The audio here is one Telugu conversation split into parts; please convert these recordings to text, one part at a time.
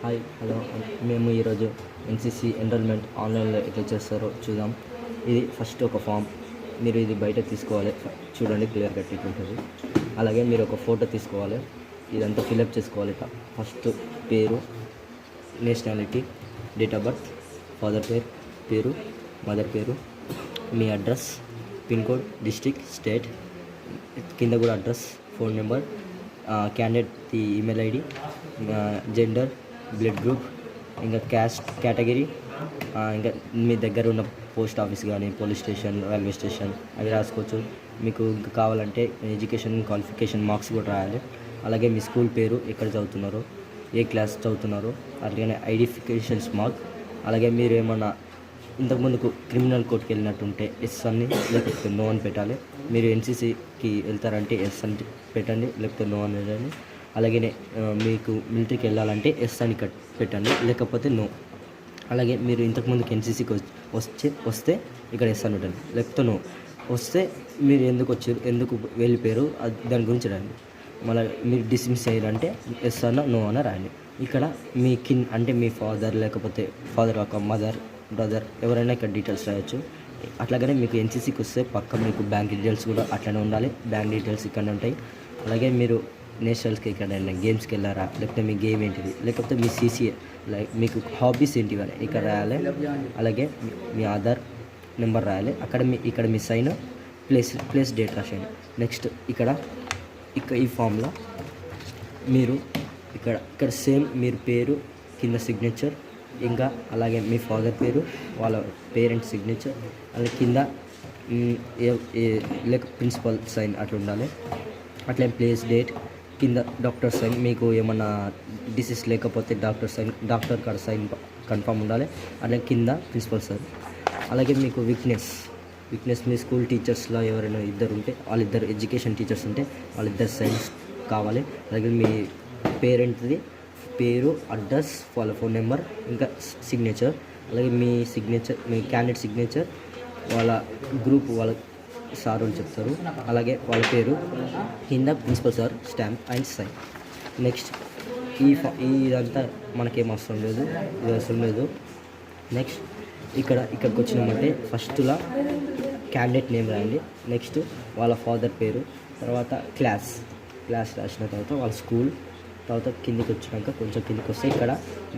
హాయ్ హలో మేము ఈరోజు ఎన్సిసి ఎన్రోల్మెంట్ ఆన్లైన్లో ఎట్లా చేస్తారో చూద్దాం. ఇది ఫస్ట్ ఒక ఫామ్, మీరు ఇది బయట తీసుకోవాలి. చూడండి, క్లియర్ కట్ ఉంటుంది. అలాగే మీరు ఒక ఫోటో తీసుకోవాలి, ఇదంతా ఫిలప్ చేసుకోవాలి. ఫస్ట్ పేరు, nationality, date of birth, father పేరు, మదర్ పేరు, మీ address, pin code, district, state, కింద కూడా address, phone number, candidate email ID, gender, blood group, ఇంకా క్యాస్ట్ కేటగిరీ, ఇంకా మీ దగ్గర ఉన్న పోస్ట్ ఆఫీస్ కానీ పోలీస్ స్టేషన్, రైల్వే స్టేషన్ అవి రాసుకోవచ్చు. మీకు ఇంకా కావాలంటే ఎడ్యుకేషన్ క్వాలిఫికేషన్ మార్క్స్ కూడా రాయాలి. అలాగే మీ స్కూల్ పేరు, ఎక్కడ చదువుతున్నారో, ఏ క్లాస్ చదువుతున్నారో, అలాగే ఐడెంటిఫికేషన్స్ మార్క్. అలాగే మీరు ఏమన్నా ఇంతకుముందుకు క్రిమినల్ కోర్టుకి వెళ్ళినట్టుంటే ఎస్ అని లేకపోతే నో అని పెట్టాలి. మీరు ఎన్సీసీకి వెళ్తారంటే ఎస్ అని పెట్టండి, లేకపోతే నో అని పెట్టండి. అలాగే మీకు మిలిటరీకి వెళ్ళాలంటే ఎస్ అని పెట్టండి, లేకపోతే నో. అలాగే మీరు ఇంతకుముందుకు ఎన్సీసీకి వస్తే ఇక్కడ ఎస్ అని పెట్టండి, లేకపోతే నో. వస్తే మీరు ఎందుకు వచ్చారు, ఎందుకు వెళ్ళిపోయారు, దాని గురించి రండి. మళ్ళీ మీరు డిస్మిస్ అయ్యారంటే ఎస్ అన్న నో అన్న రాయండి. ఇక్కడ మీ అంటే మీ ఫాదర్, లేకపోతే ఫాదర్ ఒక మదర్, బ్రదర్ ఎవరైనా ఇక్కడ డీటెయిల్స్ రాయొచ్చు. అట్లాగనే మీకు ఎన్సీసీకి వస్తే పక్క మీకు బ్యాంక్ డీటెయిల్స్ కూడా అట్లనే ఉండాలి. బ్యాంక్ డీటెయిల్స్ ఇక్కడ ఉంటాయి. అలాగే మీరు నేషనల్స్కి ఎక్కడైనా గేమ్స్కి వెళ్ళారా, లేకపోతే మీ గేమ్ ఏంటిది, లేకపోతే మీ సీసీఏ లైక్ మీకు హాబీస్ ఏంటివి అని ఇక్కడ రాయాలి. అలాగే మీ ఆధార్ నెంబర్ రాయాలి. అక్కడ ఇక్కడ మీ సైన్, ప్లేస్ డేట్ రాసేయండి. నెక్స్ట్ ఇక్కడ ఈ ఫామ్లో మీరు ఇక్కడ సేమ్ మీరు పేరు కింద సిగ్నేచర్, ఇంకా అలాగే మీ ఫాదర్ పేరు, వాళ్ళ పేరెంట్స్ సిగ్నేచర్, అలాగే కింద ప్రిన్సిపల్ సైన్ అట్లా ఉండాలి. అట్లే ప్లేస్ డేట్, కింద డాక్టర్ సైన్, మీకు ఏమన్నా డిసీజ్ లేకపోతే డాక్టర్ కాడ సైన్ కన్ఫర్మ్ ఉండాలి. అలాగే కింద ప్రిన్సిపల్ సైన్. అలాగే మీకు వీక్నెస్ మీ స్కూల్ టీచర్స్లో ఎవరైనా ఇద్దరు ఉంటే వాళ్ళిద్దరు ఎడ్యుకేషన్ టీచర్స్ ఉంటే వాళ్ళిద్దరు సైన్స్ కావాలి. అలాగే మీ పేరెంట్ది పేరు, అడ్రస్, వాళ్ళ ఫోన్ నెంబర్, ఇంకా సిగ్నేచర్. అలాగే మీ క్యాండిడేట్ సిగ్నేచర్, వాళ్ళ గ్రూప్ వాళ్ళ సార్ వాళ్ళు చెప్తారు. అలాగే వాళ్ళ పేరు, కింద principal sir stamp and sign. Next ఇదంతా మనకేం అవసరం లేదు. నెక్స్ట్ ఇక్కడికి వచ్చినామంటే ఫస్ట్లా క్యాండిడేట్ నేమ్ రాయండి. నెక్స్ట్ వాళ్ళ ఫాదర్ పేరు, తర్వాత క్లాస్ రాసిన తర్వాత వాళ్ళ స్కూల్, తర్వాత కిందికి వచ్చినాక కొంచెం కిందికి వస్తే ఇక్కడ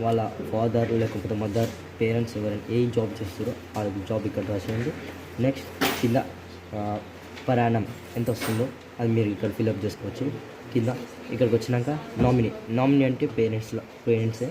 వాళ్ళ ఫాదర్ లేకపోతే మదర్ పేరెంట్స్ ఎవరైనా ఏ జాబ్ చేస్తారో ఆ జాబ్ ఇక్కడ రాసేయండి. నెక్స్ట్ కింద పరాణం ఎంత వస్తుందో అది మీరు ఇక్కడ ఫిల్అప్ చేసుకోవచ్చు. కింద ఇక్కడికి వచ్చినాక నామినీ అంటే పేరెంట్సే.